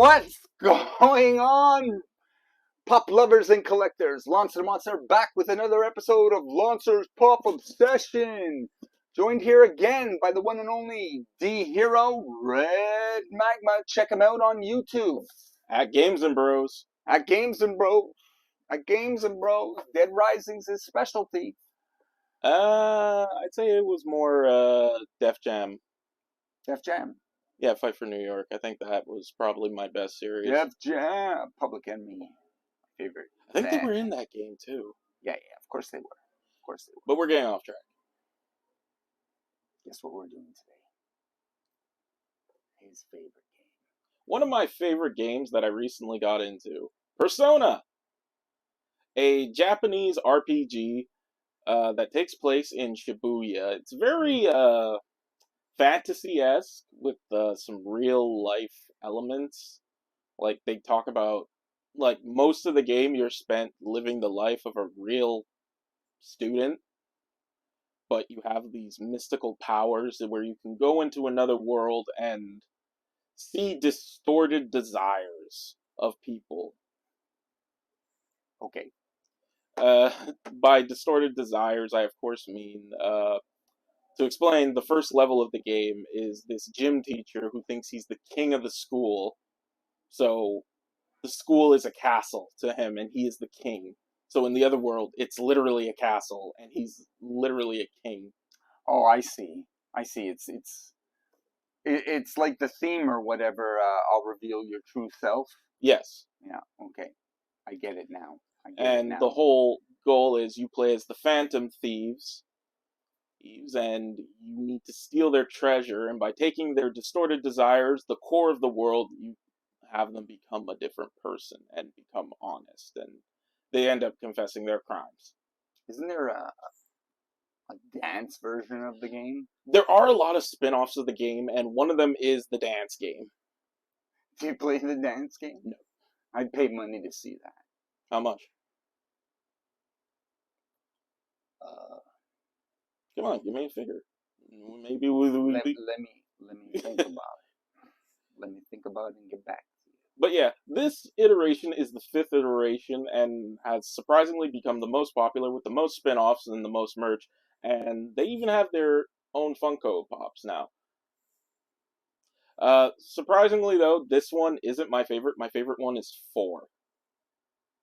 What's going on, pop lovers and collectors? Lonster da Monster back with another episode of Lonster's Pop Obsession. Joined here again by the one and only Dhero Red Magma. Check him out on YouTube. At Games and Bros. At Games and Bros. At Games and Bros. Dead Rising's his specialty. I'd say it was more Def Jam. Def Jam. Yeah, Fight for New York. I think that was probably my best series. Def Jam. Public Enemy. Favorite. I think they were in that game too. Yeah, of course they were. Of course they were. But we're getting off track. Guess what we're doing today? His favorite game. One of my favorite games that I recently got into. Persona! A Japanese RPG that takes place in Shibuya. It's very fantasy-esque with some real-life elements. Like, they talk about, like, most of the game you're spent living the life of a real student, but you have these mystical powers where you can go into another world and see distorted desires of people. Okay. By distorted desires, I of course mean, to explain, the first level of the game is this gym teacher who thinks he's the king of the school. So, the school is a castle to him, and he is the king. So in the other world, it's literally a castle, and he's literally a king. Oh, I see. It's like the theme or whatever. I'll reveal your true self. Yes. Yeah. Okay. I get it now. The whole goal is you play as the Phantom Thieves, and you need to steal their treasure, and by taking their distorted desires, the core of the world, you have them become a different person and become honest, and they end up confessing their crimes. Isn't there a dance version of the game? There are a lot of spin-offs of the game, and one of them is the dance game. Do you play the dance game? No. I'd pay money to see that. How much? Come on, give me a figure. Maybe let me think about it. Let me think about it and get back to you. But yeah, this iteration is the 5th iteration and has surprisingly become the most popular with the most spin-offs and the most merch. And they even have their own Funko Pops now. Surprisingly though, this one isn't my favorite. My favorite one is 4.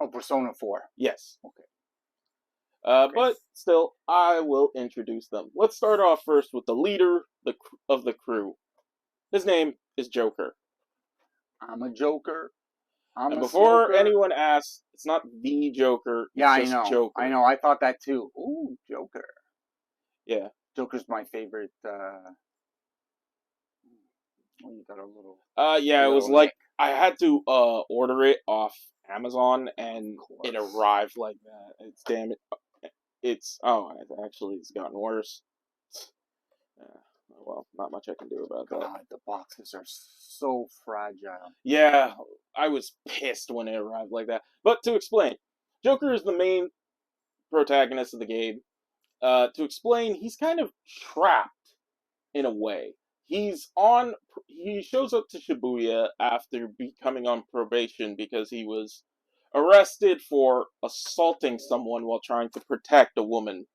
Oh, Persona 4. Yes. Okay. But still, I will introduce them. Let's start off first with the leader of the crew. His name is Joker. I'm a Joker. And before anyone asks, it's not the Joker. Yeah, it's just Joker. I know. I thought that too. Ooh, Joker. Yeah. Joker's my favorite. Oh, you got a little. Yeah, it was like I had to order it off Amazon, and it arrived like that. It's damn it. It's gotten worse. Well, not much I can do about that. God, the boxes are so fragile. Yeah, I was pissed when it arrived like that. But to explain, Joker is the main protagonist of the game. To explain, he's kind of trapped in a way. He shows up to Shibuya after becoming on probation because he was arrested for assaulting someone while trying to protect a woman.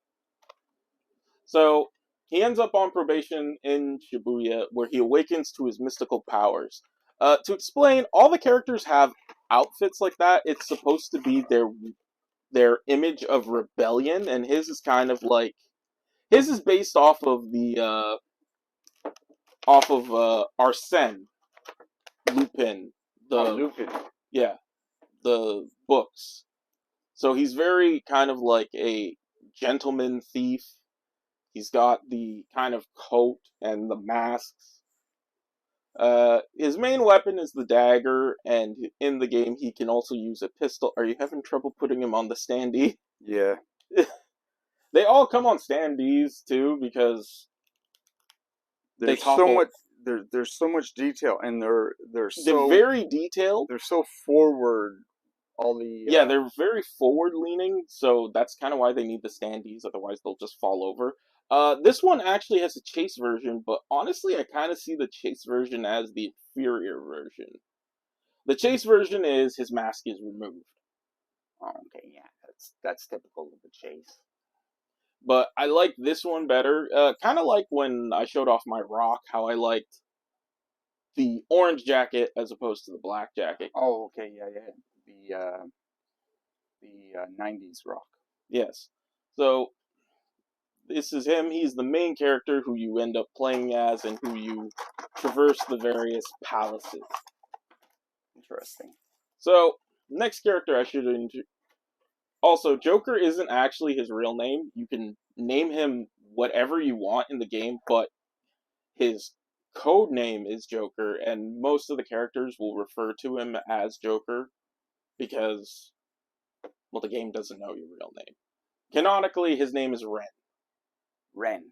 So, he ends up on probation in Shibuya, where he awakens to his mystical powers. To explain, all the characters have outfits like that. It's supposed to be their image of rebellion, and his is kind of like... His is based off of the... Arsène Lupin. Lupin. Yeah, the books. So he's very kind of like a gentleman thief. He's got the kind of coat and the masks. His main weapon is the dagger, and in the game he can also use a pistol. Are you having trouble putting him on the standee? Yeah. They all come on standees too, because there's so much detail, and they're very detailed. They're so forward. They're very forward leaning, so that's kind of why they need the standees. Otherwise, they'll just fall over. This one actually has a chase version, but honestly, I kind of see the chase version as the inferior version. The chase version is his mask is removed. Oh, okay, yeah, that's typical of the chase. But I like this one better. Kind of like when I showed off my rock, how I liked the orange jacket as opposed to the black jacket. Oh, okay, yeah. The 90s rock. Yes. So this is him. He's the main character who you end up playing as and who you traverse the various palaces. Interesting. So, next character I should introduce. Also, Joker isn't actually his real name. You can name him whatever you want in the game, but his code name is Joker, and most of the characters will refer to him as Joker because, well, the game doesn't know your real name. Canonically, his name is Ren. Ren.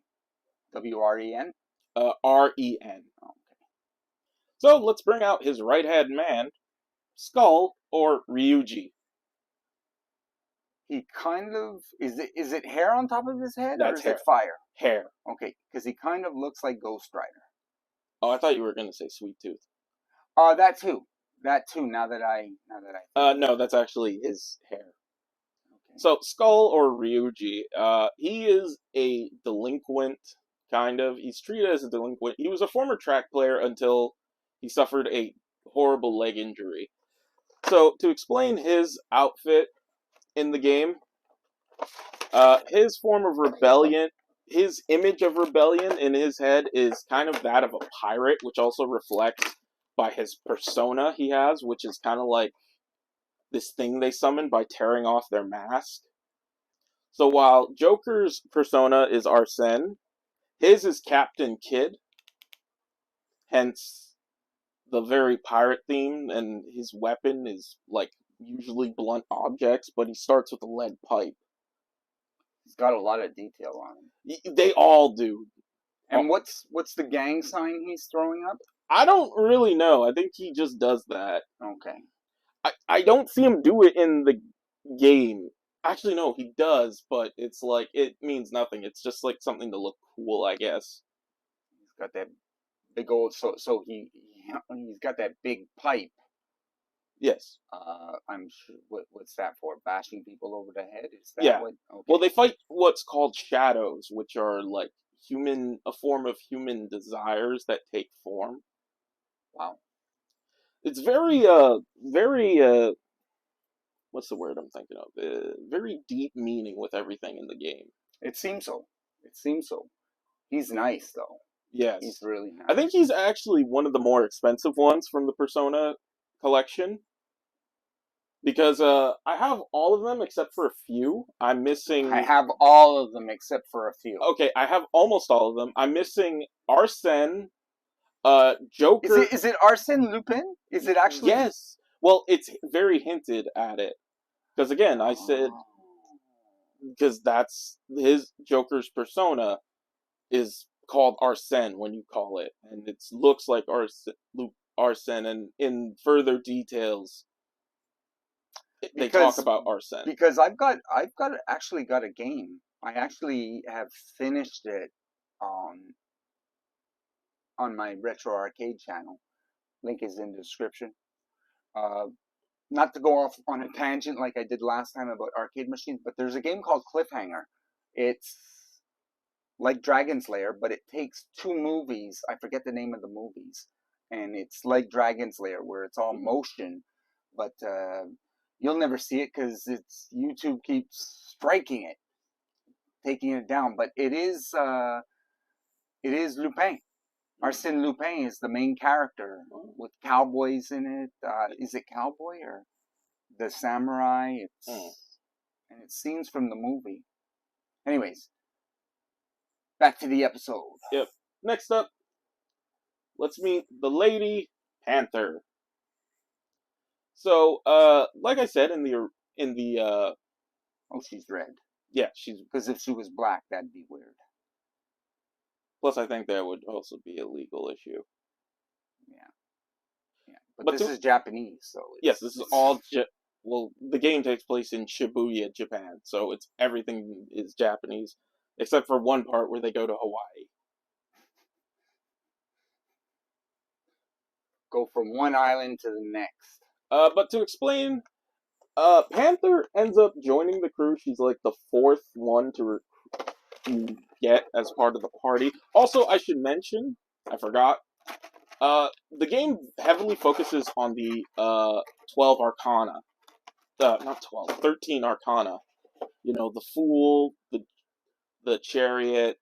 W-R-E-N? R-E-N. Okay. So, let's bring out his right-hand man, Skull, or Ryuji. He kind of is it hair on top of his head, That's or is hair. it fire? Hair. Okay, because he kind of looks like Ghost Rider. Oh, I thought you were going to say Sweet Tooth. That too. That too. Now that I No, that's actually his hair. Okay. So, Skull or Ryuji, he is a delinquent, kind of. He's treated as a delinquent. He was a former track player until he suffered a horrible leg injury. So, to explain his outfit in the game, his form of rebellion, his image of rebellion in his head is kind of that of a pirate, which also reflects by his persona he has, which is kind of like this thing they summon by tearing off their mask. So while Joker's persona is Arsene, his is Captain Kidd, hence the very pirate theme, and his weapon is like usually blunt objects, but he starts with a lead pipe. He's got a lot of detail on him. They all do. And what's the gang sign he's throwing up? I don't really know. I think he just does that. Okay. I don't see him do it in the game. Actually, no, he does, but it's like, it means nothing. It's just like something to look cool, I guess. He's got that big old, so he's got that big pipe. Yes. I'm sure, what's that for? Bashing people over the head? Is that Yeah. what? Okay. Well, they fight what's called shadows, which are like a form of human desires that take form. Wow. It's very, what's the word I'm thinking of? Very deep meaning with everything in the game. It seems so. He's nice, though. Yes. He's really nice. I think he's actually one of the more expensive ones from the Persona collection. Because I have all of them except for a few. I'm missing... I have all of them except for a few. Okay, I have almost all of them. I'm missing Arsene, Joker... Is it Arsène Lupin? Is it actually? Yes. Well, it's very hinted at it. Because again, I said... Because that's... His Joker's persona is called Arsene when you call it. And it looks like Arsene, and in further details... They talk about Arsene. Because I've actually got a game. I actually have finished it on my Retro Arcade channel. Link is in the description. Not to go off on a tangent like I did last time about arcade machines, but there's a game called Cliffhanger. It's like Dragon Slayer, but it takes two movies. I forget the name of the movies. And it's like Dragon Slayer, where it's all motion, but you'll never see it because YouTube keeps striking it, taking it down. But it is Lupin. Arsène Lupin is the main character with cowboys in it. Is it cowboy or the samurai? And it's scenes from the movie. Anyways, back to the episode. Yep. Next up, let's meet the Lady Panther. So, like I said in the oh, she's red. Yeah, she's... Because if she was black, that'd be weird. Plus, I think that would also be a legal issue. Yeah. But this is Japanese, so... Yes, this is all... Well, the game takes place in Shibuya, Japan, so everything is Japanese, except for one part where they go to Hawaii. Go from one island to the next. But to explain, Panther ends up joining the crew. She's like the fourth one to get as part of the party. Also, I should mention, I forgot, the game heavily focuses on the 12 Arcana. Not 12, 13 Arcana. You know, the Fool, the Chariot,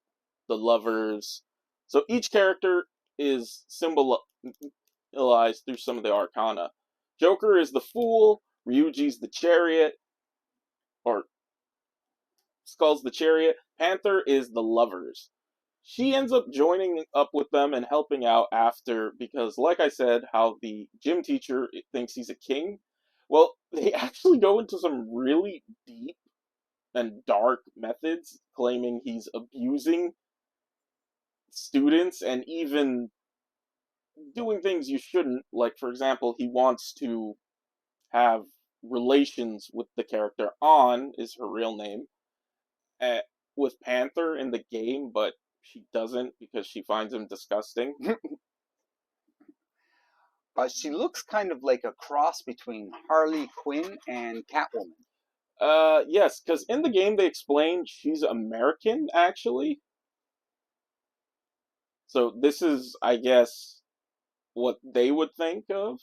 the Lovers. So each character is symbolized through some of the Arcana. Joker is the Fool, Ryuji's the Chariot, or Skull's the Chariot, Panther is the Lovers. She ends up joining up with them and helping out after, because like I said, how the gym teacher thinks he's a king. Well, they actually go into some really deep and dark methods, claiming he's abusing students and even doing things you shouldn't. Like, for example, he wants to have relations with the character On, is her real name, with Panther in the game, but she doesn't because she finds him disgusting. She looks kind of like a cross between Harley Quinn and Catwoman. Yes, because in the game they explain she's American, actually. So this is, I guess, what they would think of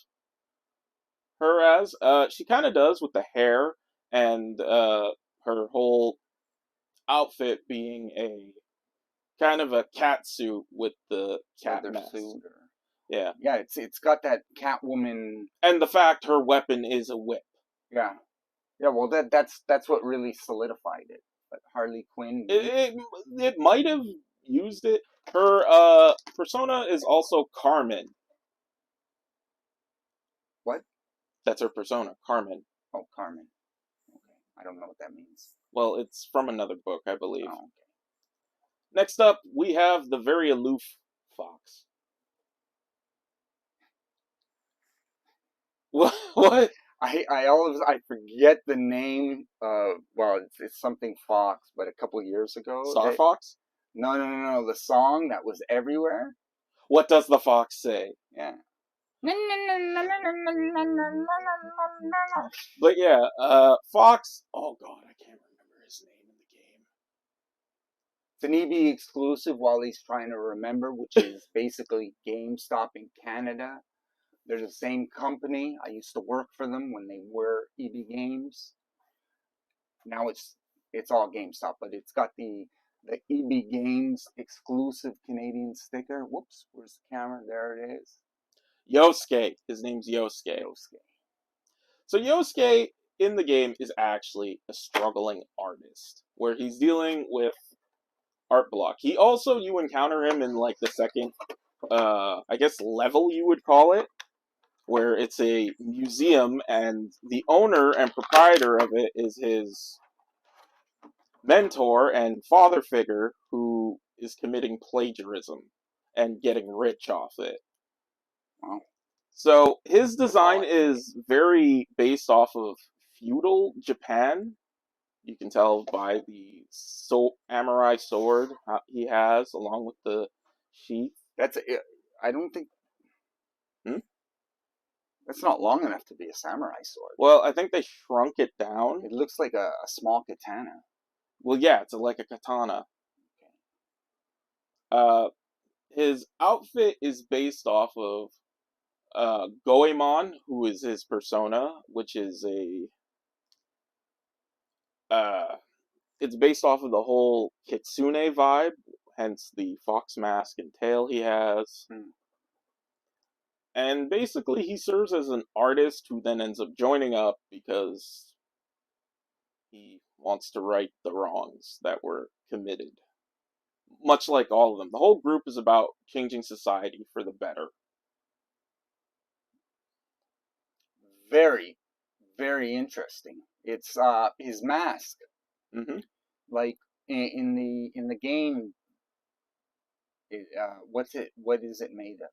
her as. She kind of does with the hair and her whole outfit being a kind of a cat suit with the cat mask. Yeah. Yeah, it's got that Catwoman. And the fact her weapon is a whip. Yeah. Yeah, well that's what really solidified it. But Harley Quinn. It might have used it. Her persona is also Carmen. What? That's her persona, Carmen. Oh, Carmen. Okay. I don't know what that means. Well, it's from another book, I believe. Oh, okay. Next up, we have the very aloof Fox. What? I forget the name. Well, it's something Fox, but a couple of years ago. Star Fox? No. The song that was everywhere. What does the fox say? Yeah. But yeah, Fox. Oh God, I can't remember his name in the game. It's an EB exclusive while he's trying to remember, which is basically GameStop in Canada. They're the same company. I used to work for them when they were EB Games. Now it's all GameStop, but it's got the EB Games exclusive Canadian sticker. Whoops, where's the camera? There it is. Yosuke. His name's Yosuke. So Yosuke in the game is actually a struggling artist, where he's dealing with art block. He also, you encounter him in like the second, I guess level you would call it, where it's a museum and the owner and proprietor of it is his mentor and father figure who is committing plagiarism and getting rich off it. Wow. So his design is very based off of feudal Japan. You can tell by the samurai sword he has, along with the sheath. I don't think. That's not long enough to be a samurai sword. Well, I think they shrunk it down. It looks like a small katana. Well, yeah, it's like a katana. His outfit is based off of Goemon, who is his persona, which is it's based off of the whole kitsune vibe, hence the fox mask and tail he has. And basically, he serves as an artist who then ends up joining up because he wants to right the wrongs that were committed. Much like all of them. The whole group is about changing society for the better. Very, very interesting. It's his mask. Mm-hmm. Like in the game, what is it made of?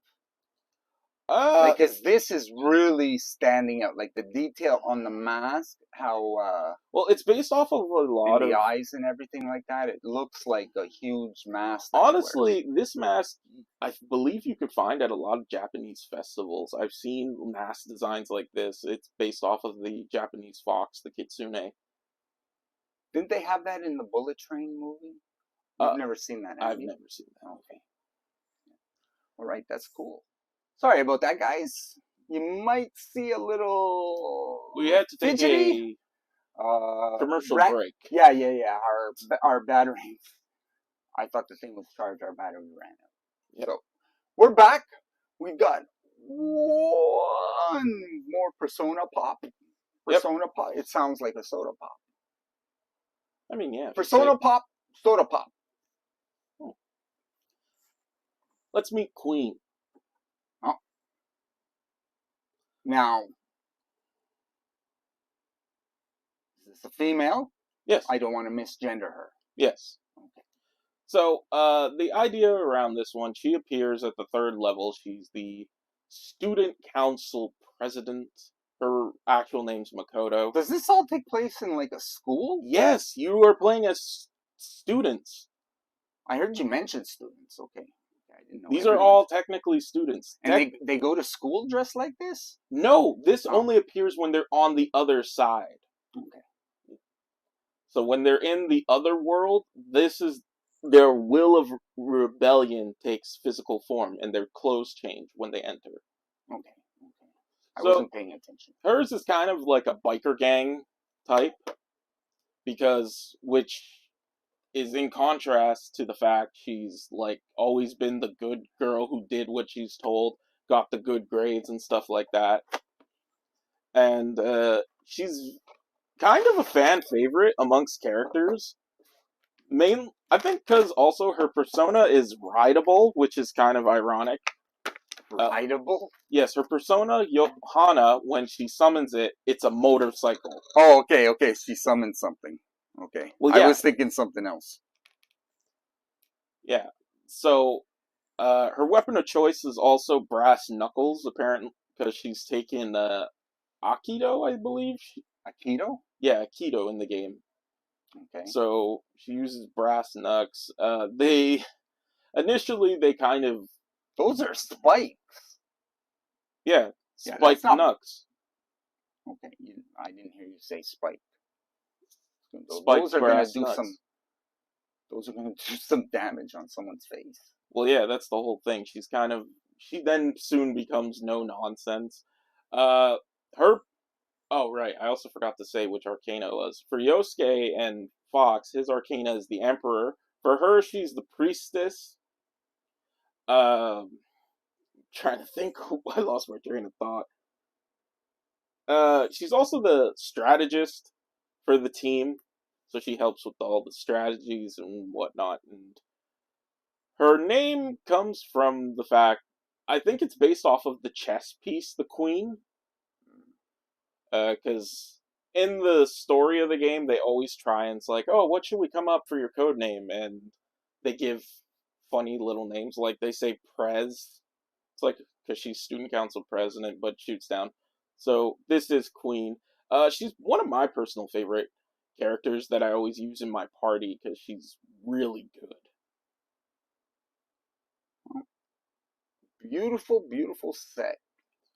Like, cause this is really standing out. Like the detail on the mask, how well, it's based off of a lot and the of. eyes and everything like that. It looks like a huge mask. Honestly, this mask, I believe you could find at a lot of Japanese festivals. I've seen mask designs like this. It's based off of the Japanese fox, the kitsune. Didn't they have that in the Bullet Train movie? You've never seen that, have I've you? never seen that. Okay. All right, that's cool. Sorry about that, guys. You might see a little. We had to take fidgety. commercial break. Yeah. Our battery. I thought the thing was charged. Our battery ran out. Yep. So we're back. We got one more Persona Pop. Persona Pop. It sounds like a soda pop. I mean, yeah. Persona Pop, soda pop. Let's meet Queen. Oh. Now, is this a female? Yes. I don't want to misgender her. Yes. Okay. So, the idea around this one, she appears at the 3rd level. She's the student council president. Her actual name's Makoto. Does this all take place in like a school? Yes, you are playing as students. I heard you mention students. Okay. I didn't know. These are all technically students. And they go to school dressed like this? No, this only appears when they're on the other side. Okay. So when they're in the other world, this is their will of rebellion takes physical form, and their clothes change when they enter. Okay. I wasn't paying attention. Hers is kind of like a biker gang type, which is in contrast to the fact she's like always been the good girl who did what she's told, got the good grades and stuff like that. And she's kind of a fan favorite amongst characters. I think because also her persona is rideable, which is kind of ironic. Rideable? Yes, her persona, Johanna, when she summons it, it's a motorcycle. Oh, okay. She summoned something. Okay. Well, yeah. I was thinking something else. Yeah. So, her weapon of choice is also brass knuckles, apparently, because she's taken Aikido, I believe. Aikido? Yeah, Aikido in the game. Okay. So, she uses brass knucks. Initially, they kind of... Those are spikes. Yeah, spiked knucks. Okay, I didn't hear you say spike. Those are going to do some. Those are going to do some damage on someone's face. Well, yeah, that's the whole thing. She then soon becomes no nonsense. Oh right, I also forgot to say which Arcana was. For Yosuke and Fox, his Arcana is the Emperor. For her, she's the Priestess. Trying to think. I lost my train of thought. She's also the strategist for the team, so she helps with all the strategies and whatnot. And her name comes from the fact, I think it's based off of the chess piece, The Queen. Because in the story of the game, they always try and it's like, oh, what should we come up for your code name? And they give funny little names, like they say Prez. It's like, because she's student council president, but shoots down. So this is Queen. She's one of my personal favorite characters that I always use in my party because she's really good. Beautiful, beautiful set.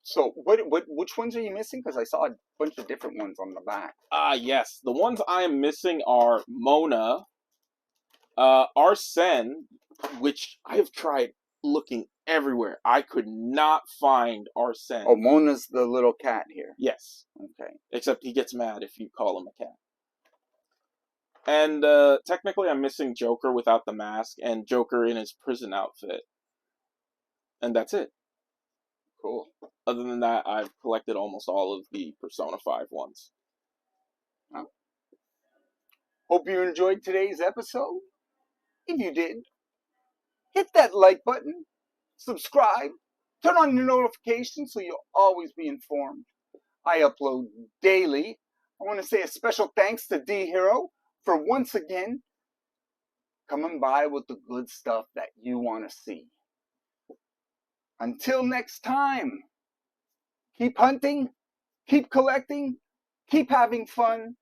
So, which ones are you missing? Because I saw a bunch of different ones on the back. Yes. The ones I am missing are Mona, Arsene, which I have tried looking everywhere. I could not find Arsene. Oh, Mona's the little cat here. Yes. Okay. Except he gets mad if you call him a cat. And technically I'm missing Joker without the mask and Joker in his prison outfit. And that's it. Cool. Other than that, I've collected almost all of the Persona 5 ones. Oh. Hope you enjoyed today's episode. If you did, hit that like button, subscribe, turn on your notifications so you'll always be informed. I upload daily. I want to say a special thanks to Dhero for once again coming by with the good stuff that you want to see. Until next time, keep hunting, keep collecting, keep having fun,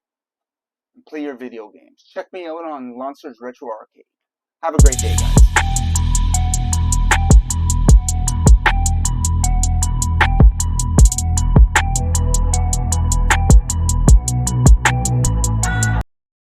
and play your video games. Check me out on Lonster's Retro Arcade. Have a great day, guys.